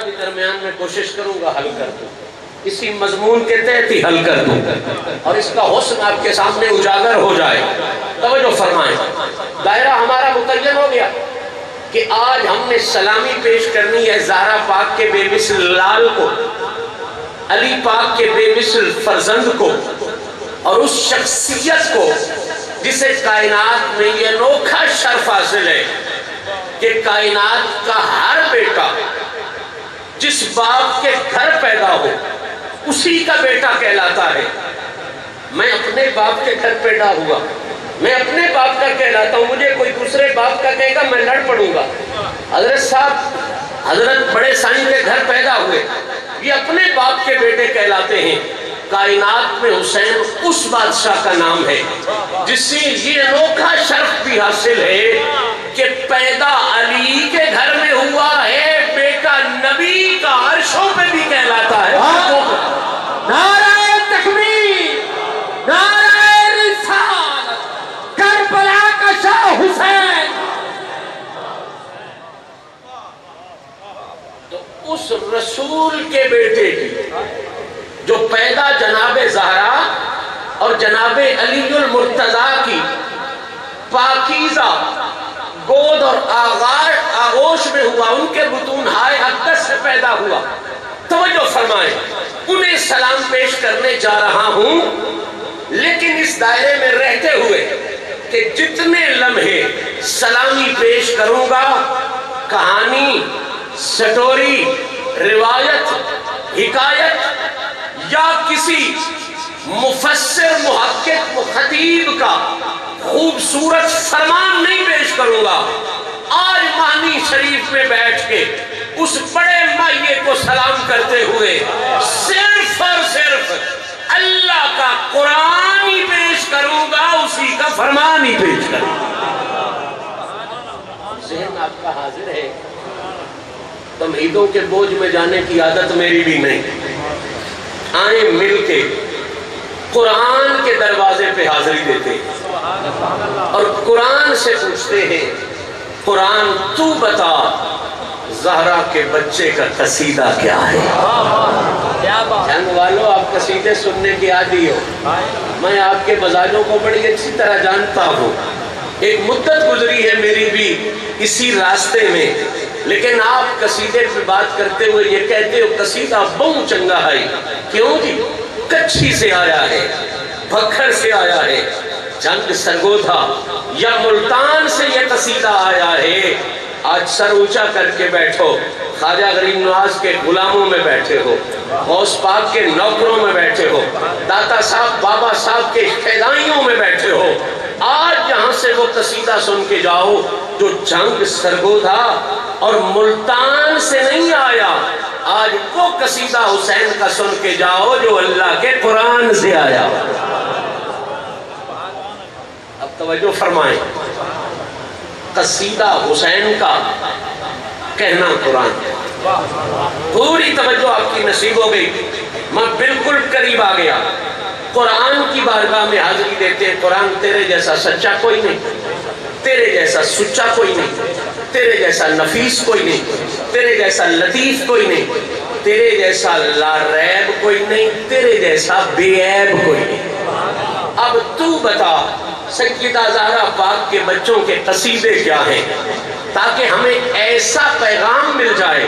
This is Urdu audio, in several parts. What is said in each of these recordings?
بھی درمیان میں کوشش کروں گا حل کر دوں، اسی مضمون کے تحت ہی حل کر دوں اور اس کا حسن آپ کے سامنے اجاگر ہو جائے۔ توجہ فرمائیں، دائرہ ہمارا متعین ہو گیا کہ آج ہم نے سلامی پیش کرنی ہے زہرا پاک کے بے مثل لال کو، علی پاک کے بے مثل فرزند کو، اور اس شخصیت کو جسے کائنات میں یہ انوکھا شرف حاصل ہے کہ کائنات کا ہر بیٹا جس باپ کے گھر پیدا ہو اسی کا بیٹا کہلاتا ہے۔ میں اپنے باپ کے گھر پیدا ہوا، میں اپنے باپ کا کہلاتا ہوں، مجھے کوئی دوسرے باپ کا کہے گا میں لڑ پڑوں گا۔ حضرت صاحب حضرت بڑے سائیں کے گھر پیدا ہوئے، یہ اپنے باپ کے بیٹے کہلاتے ہیں۔ کائنات میں حسین اس بادشاہ کا نام ہے جس سے یہ انوکھا شرف بھی حاصل ہے کہ پیدا علی کے گھر میں ہوا ہے، بیٹا نبی کا عرشوں پہ بھی کہلاتا ہے۔ نعرہ تکبیر، نعرہ رسالت، کربلا کا شاہ حسین۔ تو اس رسول کے بیٹے کی جو پیدا جناب زہرا اور جناب علی المرتضیٰ کی پاکیزہ گود اور آغوش میں ہوا، ان کے بطون ہائے اقدس سے پیدا ہوا۔ توجہ فرمائیں، انہیں سلام پیش کرنے جا رہا ہوں، لیکن اس دائرے میں رہتے ہوئے کہ جتنے لمحے سلامی پیش کروں گا کہانی، سٹوری، روایت، حکایت یا کسی مفسر، محقق، خطیب کا خوبصورت فرمان نہیں پیش کروں گا۔ آج مہنی شریف میں بیٹھ کے اس بڑے مائیے کو سلام کرتے ہوئے صرف اور صرف اللہ کا قرآن ہی پیش کروں گا، اسی کا فرمان ہی پیش کروں گا۔ ذہن آپ کا حاضر ہے؟ تمہیدوں کے بوجھ میں جانے کی عادت میری بھی نہیں۔ آئیں مل کے قرآن کے دروازے پہ حاضری دیتے ہیں اور قرآن سے پوچھتے ہیں، قرآن تو بتا زہرا کے بچے کا قصیدہ کیا ہے؟ جنگ والوں، آپ قصیدے سننے کی عادی ہو، میں آپ کے مزاجوں کو بڑی اچھی طرح جانتا ہوں۔ ایک مدت گزری ہے میری بھی اسی راستے میں، لیکن آپ قصیدے پہ بات کرتے ہوئے یہ کہتے ہو قصیدہ بہت چنگا ہے۔ کیوں جی؟ کچھی سے آیا ہے، بھکھر سے آیا ہے، جنگ سرگودھا یا ملتان سے یہ قصیدہ آیا ہے۔ آج سر اونچا کر کے بیٹھو، خواجہ غریب نواز کے غلاموں میں بیٹھے ہو، غوث پاک کے نوکروں میں بیٹھے ہو، داتا صاحب بابا صاحب کے فدائیوں میں بیٹھے ہو۔ آج یہاں سے وہ قصیدہ سن کے جاؤ جو جنگ سرگودھا اور ملتان سے نہیں آیا، آج وہ قصیدہ حسین کا سن کے جاؤ جو اللہ کے قرآن سے آیا۔ اب توجہ فرمائیں، قصیدہ حسین کا کہنا قرآن ہے۔ پوری توجہ آپ کی نصیب ہو گئی، میں بالکل قریب آ گیا۔ قرآن کی بارگاہ میں حاضری دیتے ہیں، قرآن تیرے جیسا سچا کوئی نہیں، تیرے جیسا سچا کوئی نہیں، تیرے جیسا نفیس کوئی نہیں، تیرے جیسا لطیف کوئی نہیں، تیرے جیسا لا ریب کوئی نہیں، تیرے جیسا بے عیب کوئی نہیں۔ اب تو بتا سیدہ زہرا پاک کے بچوں کے قصیدے کیا ہیں، تاکہ ہمیں ایسا پیغام مل جائے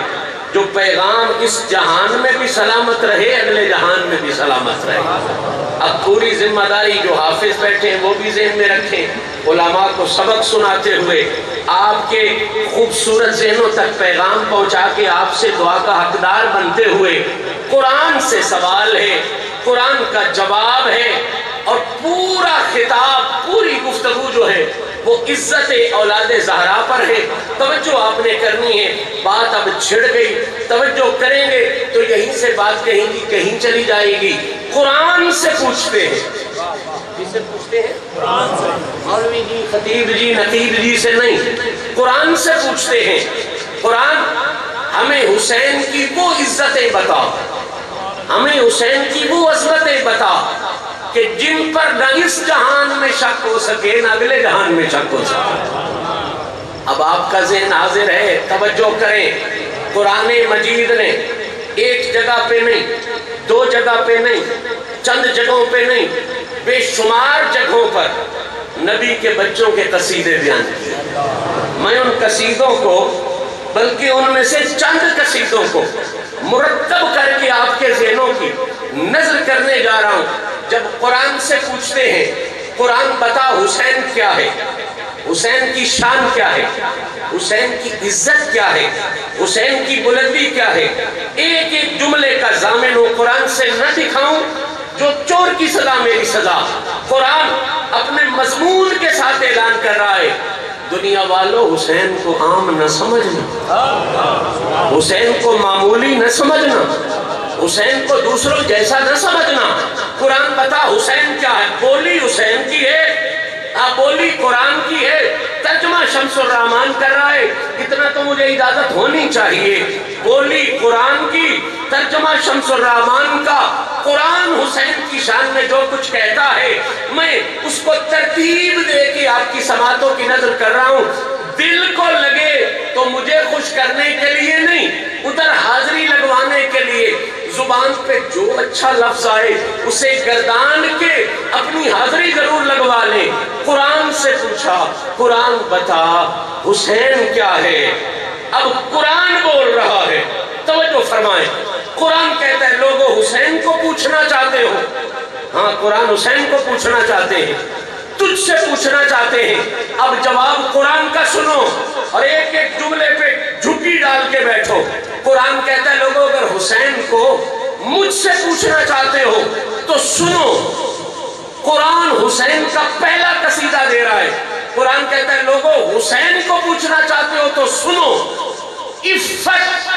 جو پیغام اس جہان میں بھی سلامت رہے، اگلے جہان میں بھی سلامت رہے۔ اب پوری ذمہ داری جو حافظ بیٹھے ہیں وہ بھی ذہن میں رکھیں، علماء کو سبق سناتے ہوئے آپ کے خوبصورت ذہنوں تک پیغام پہنچا کے آپ سے دعا کا حقدار بنتے ہوئے قرآن سے سوال ہے، قرآن کا جواب ہے، اور پورا خطاب، پوری گفتگو جو ہے وہ عزت اولاد زہرا پر ہے۔ توجہ آپ نے کرنی ہے، بات اب چھڑ گئی، توجہ کریں گے تو یہیں سے بات کہیں گی کہیں چلی جائے گی۔ قرآن سے پوچھتے ہیں، کس سے پوچھتے ہیں؟ قرآن سے۔ مولوی جی، خطیب جی، نقیب جی سے نہیں، قرآن سے پوچھتے ہیں۔ قرآن ہمیں حسین کی وہ عزتیں بتا، ہمیں حسین کی وہ عظمتیں بتا کہ جن پر نہ اس جہان میں شک ہو سکے نہ اگلے جہان میں شک ہو سکے۔ اب آپ کا ذہن حاضر ہے، توجہ کریں، قرآن مجید نے ایک جگہ پہ نہیں، دو جگہ پہ نہیں، چند جگہوں پہ نہیں، بے شمار جگہوں پر نبی کے بچوں کے قصیدے بیان کیے۔ میں ان قصیدوں کو، بلکہ ان میں سے چند قصیدوں کو مرتب کر کے آپ کے ذہنوں کی نظر کرنے جا رہا ہوں۔ جب قرآن سے پوچھتے ہیں قرآن بتا حسین کیا ہے، حسین کی شان کیا ہے، حسین کی عزت کیا ہے، حسین کی بلندی کیا ہے، ایک ایک جملے کا ضامن ہو قرآن سے نہ دکھاؤں، جو چور کی سزا میری سزا۔ قرآن اپنے مضمون کے ساتھ اعلان کر رہا ہے، دنیا والوں حسین کو عام نہ سمجھنا، حسین کو معمولی نہ سمجھنا، حسین کو دوسروں جیسا نہ سمجھنا۔ قرآن بتا حسین کیا ہے، بولی حسین کی ہے، بولی قرآن کی ہے، ترجمہ شمس الرحمان کر رہا ہے، اتنا تو مجھے اجازت ہونی چاہیے۔ بولی قرآن کی، ترجمہ شمس الرحمان کا، قرآن حسین کی شان میں جو کچھ کہتا ہے میں اس کو ترتیب دے کے آپ کی سماعتوں کی نظر کر رہا ہوں۔ دل کو لگے تو مجھے خوش کرنے کے لیے نہیں، ادھر حاضری لگوانے کے لیے، زبان پہ جو اچھا لفظ آئے اسے گردان کے اپنی حاضری ضرور لگوا لیں۔ قرآن سے پوچھا، قرآن بتا حسین کیا ہے۔ اب قرآن بول رہا ہے، توجہ فرمائیں۔ قرآن کہتا ہے لوگوں حسین کو پوچھنا چاہتے ہو، ہاں قرآن حسین کو پوچھنا چاہتے ہیں، تجھ سے پوچھنا چاہتے ہیں۔ اب جواب قرآن کا سنو اور ایک ایک جملے پہ جھکی ڈال کے بیٹھو۔ قرآن کہتا ہے لوگوں اگر حسین کو مجھ سے پوچھنا چاہتے ہو تو سنو، قرآن حسین کا پہلا قصیدہ دے رہا ہے۔ قرآن کہتا ہے لوگوں حسین کو پوچھنا چاہتے ہو تو سنو، عفت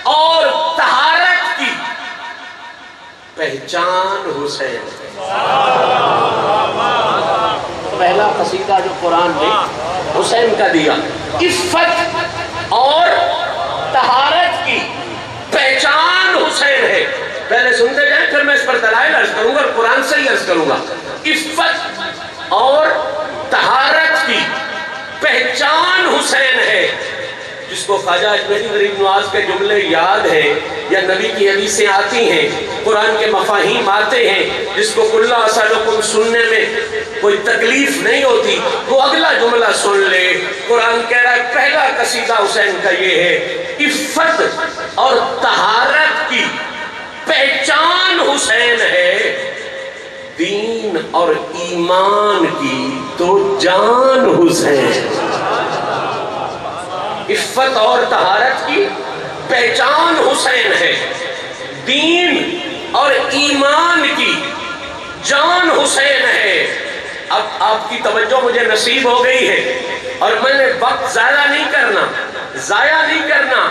اور طہارت کی پہچان حسین۔ پہلا قصیدہ جو قرآن نے حسین کا دیا، عفت اور طہارت کی پہچان حسین ہے۔ پہلے سنتے جائیں پھر میں اس پر دلائل عرض کروں گا اور قرآن سے ہی عرض کروں گا۔ عفت اور طہارت کی پہچان حسین ہے۔ جس کو خواجہ اجمیری غریب نواز کے جملے یاد ہیں یا نبی کی حدیثیں آتی ہیں، قرآن کے مفاہیم آتے ہیں، جس کو کلّا اسألکم سننے میں کوئی تکلیف نہیں ہوتی، وہ اگلا جملہ سن لے۔ قرآن کہہ رہا ہے پہلا قصیدہ حسین کا یہ ہے، عفت اور طہارت کی پہچان حسین ہے، دین اور ایمان کی تو جان حسین۔ عفت اور طہارت کی پہچان حسین ہے، دین اور ایمان کی جان حسین ہے۔ اب آپ کی توجہ مجھے نصیب ہو گئی ہے اور میں نے وقت ضائع نہیں کرنا،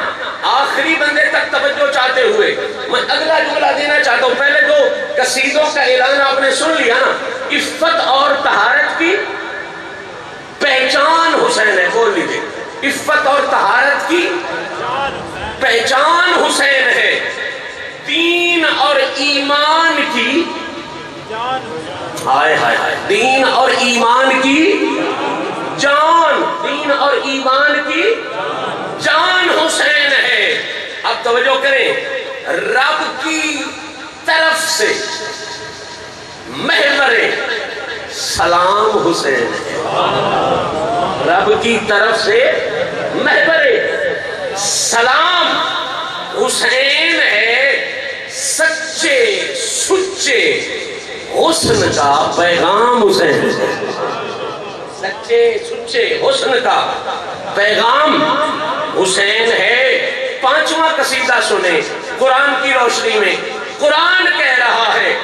آخری بندے تک توجہ چاہتے ہوئے میں اگلا جملہ دینا چاہتا ہوں۔ پہلے دو قصیدوں کا اعلان آپ نے سن لیا نا، عفت اور طہارت کی پہچان حسین ہے، بول لیجیے، عفت اور طہارت کی پہچان حسین ہے، دین اور ایمان کی ہائے ہائے ہائے، دین اور ایمان کی جان، دین اور ایمان کی جان حسین ہے۔ اب توجہ کریں، رب کی طرف سے محور سلام حسین ہے، رب کی طرف سے محور سلام حسین ہے، سچے سچے حسن کا پیغام حسین ہے، سچے سچے حسن کا پیغام حسین ہے۔ پانچواں قصیدہ سنیں قرآن کی روشنی میں۔ قرآن کہہ رہا ہے،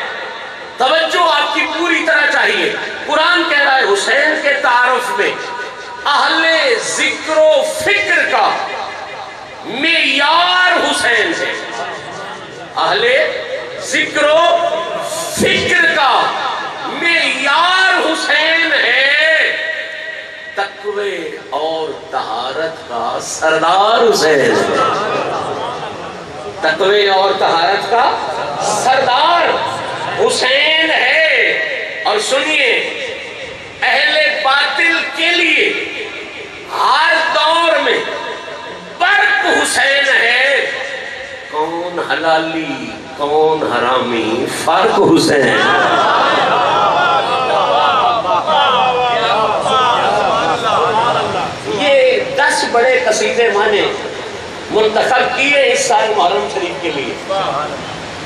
توجہ آپ کی پوری طرح چاہیے، قرآن کہہ رہا ہے حسین کے تعارف میں اہل ذکر و فکر کا معیار حسین ہے، اہل ذکر و فکر کا معیار حسین ہے، تقوی اور طہارت کا سردار حسین ہے، تقوی اور طہارت کا سردار حسین ہے۔ اور سنیے، اہل باطل کے لیے ہر دور میں برق حسین حلالی کون حرامی، فرق حسین۔ یہ 10 بڑے قصیدے میں نے منتخب کیے اس سال محرم شریف کے لیے۔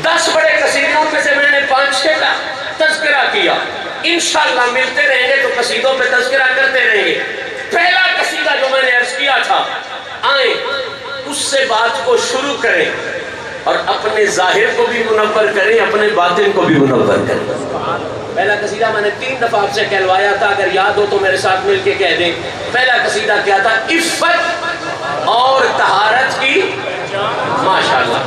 10 بڑے قصیدوں میں سے میں نے 5-6 کا تذکرہ کیا۔ انشاءاللہ ملتے رہیں گے تو قصیدوں پہ تذکرہ کرتے رہیں گے۔ پہلا قصیدہ جو میں نے عرض کیا تھا، آئیں اس سے بات کو شروع کریں اور اپنے ظاہر کو بھی منور کریں، اپنے باطن کو بھی منور کریں۔ پہلا قصیدہ میں نے 3 دفعہ آپ سے کہلوایا تھا، اگر یاد ہو تو میرے ساتھ مل کے کہہ دیں۔ پہلا قصیدہ کیا تھا؟ عفت اور طہارت کی، ماشاءاللہ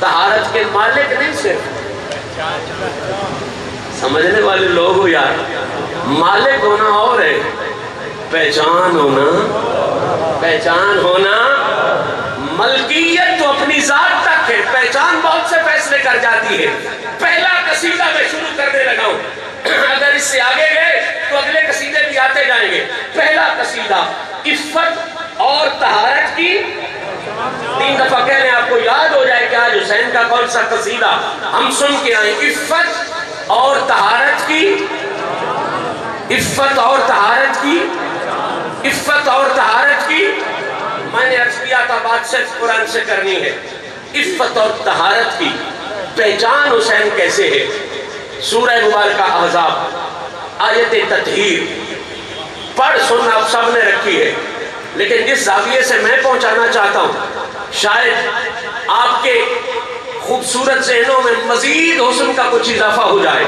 طہارت کے مالک نہیں، صرف سمجھنے والے لوگ ہو یار، مالک ہونا اور ہے، پہچان ہونا ملکیت تو اپنی ذات تک ہے، پہچان بہت سے فیصلے کر جاتی ہے۔ پہلا قصیدہ میں شروع کرنے لگا ہوں، اگر اس سے آگے گئے تو اگلے قصیدے بھی آتے جائیں گے۔ پہلا قصیدہ عفت اور طہارت کی، 3 دفعہ کہہ لیں، آپ کو یاد ہو جائے کہ آج حسین کا کون سا قصیدہ ہم سن کے آئیں۔ عفت اور طہارت کی، عفت اور طہارت کی، عفت اور طہارت کی۔ میں نے عرض کیا تھا بات صرف قرآن سے کرنی ہے۔ عفت اور طہارت کی پہچان حسین کیسے ہے؟ سورہ مبارکہ احزاب آیت تطہیر پڑھ سن آپ سب نے رکھی ہے، لیکن جس زاویے سے میں پہنچانا چاہتا ہوں شاید آپ کے خوبصورت ذہنوں میں مزید حسن کا کچھ اضافہ ہو جائے۔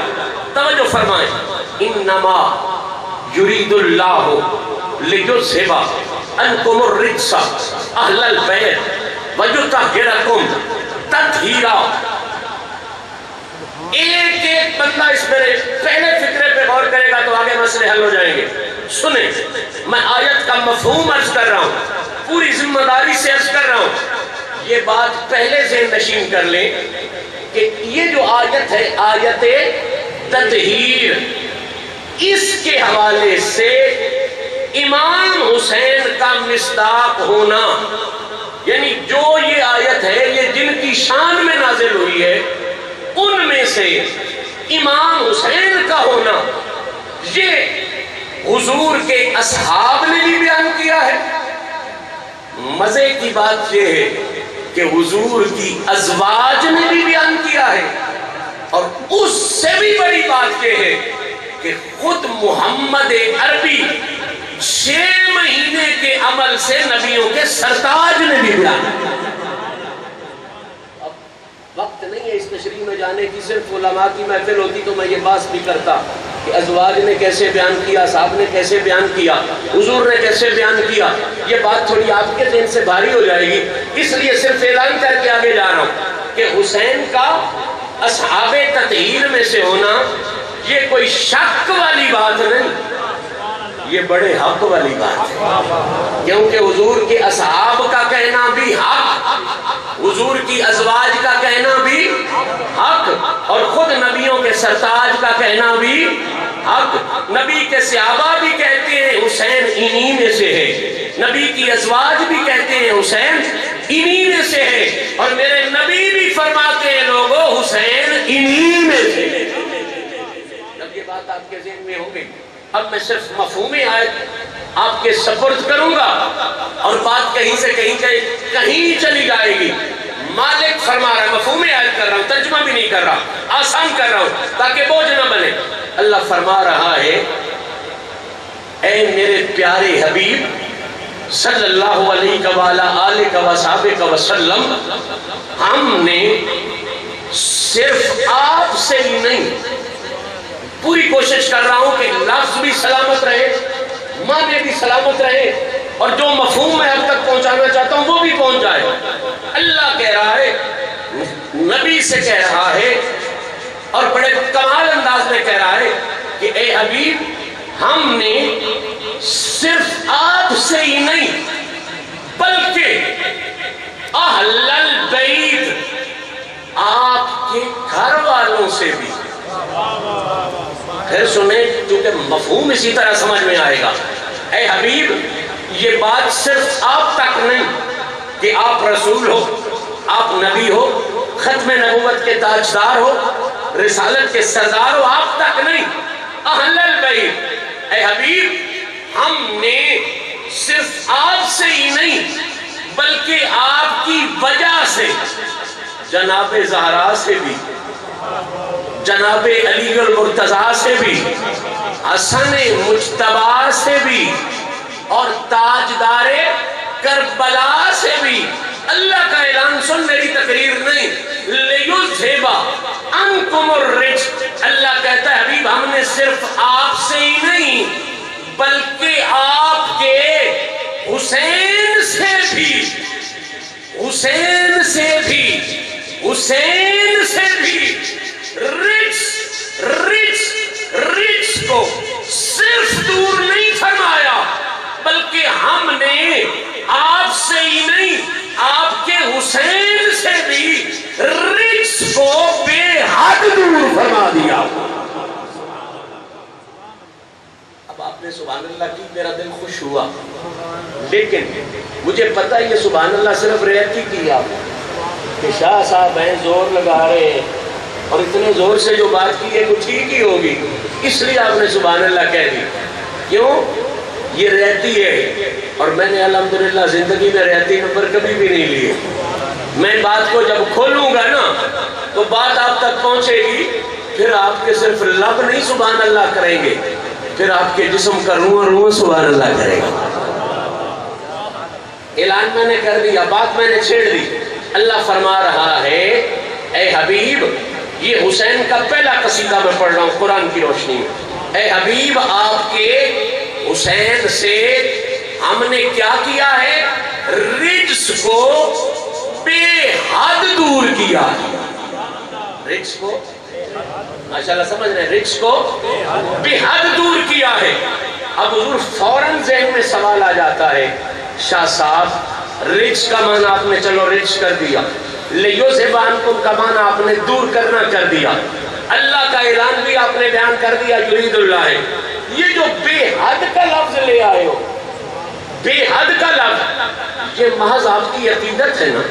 توجہ فرمائیں، انما یرید اللہ لیذھب عنکم الرجس اہل البیت ویطہرکم تطہیرا۔ ایک ایک بندہ اس میرے پہلے فکرے پہ غور کرے گا تو آگے مسئلے حل ہو جائیں گے۔ سنیں، میں آیت کا مفہوم عرض کر رہا ہوں، پوری ذمہ داری سے عرض کر رہا ہوں۔ یہ بات پہلے ذہن نشین کر لیں کہ یہ جو آیت ہے آیت تطہیر، اس کے حوالے سے امام حسین کا مصداق ہونا، یعنی جو یہ آیت ہے یہ جن کی شان میں نازل ہوئی ہے ان میں سے امام حسین کا ہونا، یہ حضور کے اصحاب نے بھی بیان کیا ہے۔ مزے کی بات یہ ہے کہ حضور کی ازواج نے بھی بیان کیا ہے، اور اس سے بھی بڑی بات یہ ہے کہ خود محمد عربی 6 مہینے کے عمل سے نبیوں کے سرتاج نے بھی بیان کیا۔ اب وقت نہیں ہے اس تشریح میں جانے کی، صرف علماء کی محفل ہوتی تو میں یہ بات بھی کرتا کہ ازواج نے کیسے بیان کیا، صاحب نے کیسے بیان کیا، حضور نے کیسے بیان کیا۔ یہ بات تھوڑی آپ کے ذہن سے بھاری ہو جائے گی، اس لیے صرف اعلان کر کے آگے جا رہا ہوں کہ حسین کا اصحاب تطہیر میں سے ہونا یہ کوئی شک والی بات نہیں، یہ بڑے حق والی بات ہے، کیونکہ حضور کے اصحاب کا کہنا بھی حق، حضور کی ازواج کا کہنا بھی حق، اور خود نبیوں کے سرتاج کا کہنا بھی حق۔ نبی کے صحابہ بھی کہتے ہیں حسین انہی میں سے ہے، نبی کی ازواج بھی کہتے ہیں حسین انہی میں سے ہے، اور میرے نبی بھی فرماتے ہیں لوگوں حسین انہی میں سے۔ جب یہ بات آپ کے ذہن میں ہوگی، اب میں صرف مفہوم آیت آپ کے سپرد کروں گا اور بات کہیں سے کہیں چلی جائے گی۔ مالک فرما رہا ہے، مفہوم آیت کر رہا ہوں، ترجمہ بھی نہیں کر رہا، آسان کر رہا ہوں تاکہ بوجھ نہ بنے۔ اللہ فرما رہا ہے، اے میرے پیارے حبیب صلی اللہ علیہ وآلہ وصحبہ وسلم، ہم نے صرف آپ سے ہی نہیں، پوری کوشش کر رہا ہوں کہ لفظ بھی سلامت رہے، معنی بھی سلامت رہے، اور جو مفہوم میں اب تک پہنچانا چاہتا ہوں وہ بھی پہنچ جائے۔ اللہ کہہ رہا ہے، نبی سے کہہ رہا ہے، اور بڑے کمال انداز میں کہہ رہا ہے کہ اے حبیب، ہم نے صرف آپ سے ہی نہیں بلکہ اہل البیت، آپ کے گھر والوں سے بھی۔ پھر سنیں کیونکہ مفہوم اسی طرح سمجھ میں آئے گا۔ اے حبیب، یہ بات صرف آپ تک نہیں کہ آپ رسول ہو، آپ نبی ہو، ختم نبوت کے تاجدار ہو، رسالت کے سردار ہو، آپ تک نہیں، اہل البیت، اے حبیب ہم نے صرف آپ سے ہی نہیں بلکہ آپ کی وجہ سے جناب زہرا سے بھی، جناب علی المرتضیٰ سے بھی، حسن مجتبیٰ سے بھی اور تاجدار کربلا سے بھی، اللہ کا اعلان سن، میری تقریر نہیں، لِيُذْهِبَ عَنْكُمُ الرِّجْسَ، اللہ کہتا ہے حبیب ہم نے صرف آپ سے ہی نہیں بلکہ آپ کے حسین سے بھی، حسین سے بھی، حسین سے بھی رجس کو صرف دور نہیں فرمایا بلکہ ہم نے آپ سے ہی نہیں آپ کے حسین سے بھی رجس کو بے حد دور فرما دیا۔ اب آپ نے سبحان اللہ کی، میرا دل خوش ہوا، لیکن مجھے پتا یہ سبحان اللہ صرف ریاتی کی آپ کہ شاہ صاحب ہیں زور لگا رہے ہیں اور اتنے زور سے جو بات کی ہے وہ ٹھیک ہی ہوگی، اس لیے آپ نے سبحان اللہ کہہ دی۔ کیوں؟ یہ رہتی ہے اور میں نے الحمدللہ زندگی میں رہتی نمبر کبھی بھی نہیں لیے۔ میں بات کو جب کھولوں گا نا تو بات آپ تک پہنچے گی، پھر آپ کے صرف لب نہیں سبحان اللہ کریں گے، پھر آپ کے جسم کا روح روح سبحان اللہ کرے گا۔ اعلان میں نے کر دیا، بات میں نے چھیڑ دی۔ اللہ فرما رہا ہے اے حبیب، یہ حسین کا پہلا قصیدہ میں پڑھ رہا ہوں قرآن کی روشنی میں، اے حبیب آپ کے حسین سے ہم نے کیا کیا ہے؟ رجس کو بے حد دور کیا ہے۔ رجس کو ماشاءاللہ سمجھ رہے ہیں، رجس کو بے حد دور کیا ہے۔ اب حضور فوراً ذہن میں سوال آ جاتا ہے، شاہ صاحب رجس کا معنی آپ نے چلو رجس کر دیا، لِيُذْهِبَ عَنْكُمْ کا معنی آپ نے دور کرنا کر دیا، اللہ کا اعلان بھی آپ نے بیان کر دیا یرید اللہ ہے۔ یہ جو بے حد کا لفظ لے آئے ہو، بے حد کا لفظ، یہ محض آپ کی عقیدت ہے نا،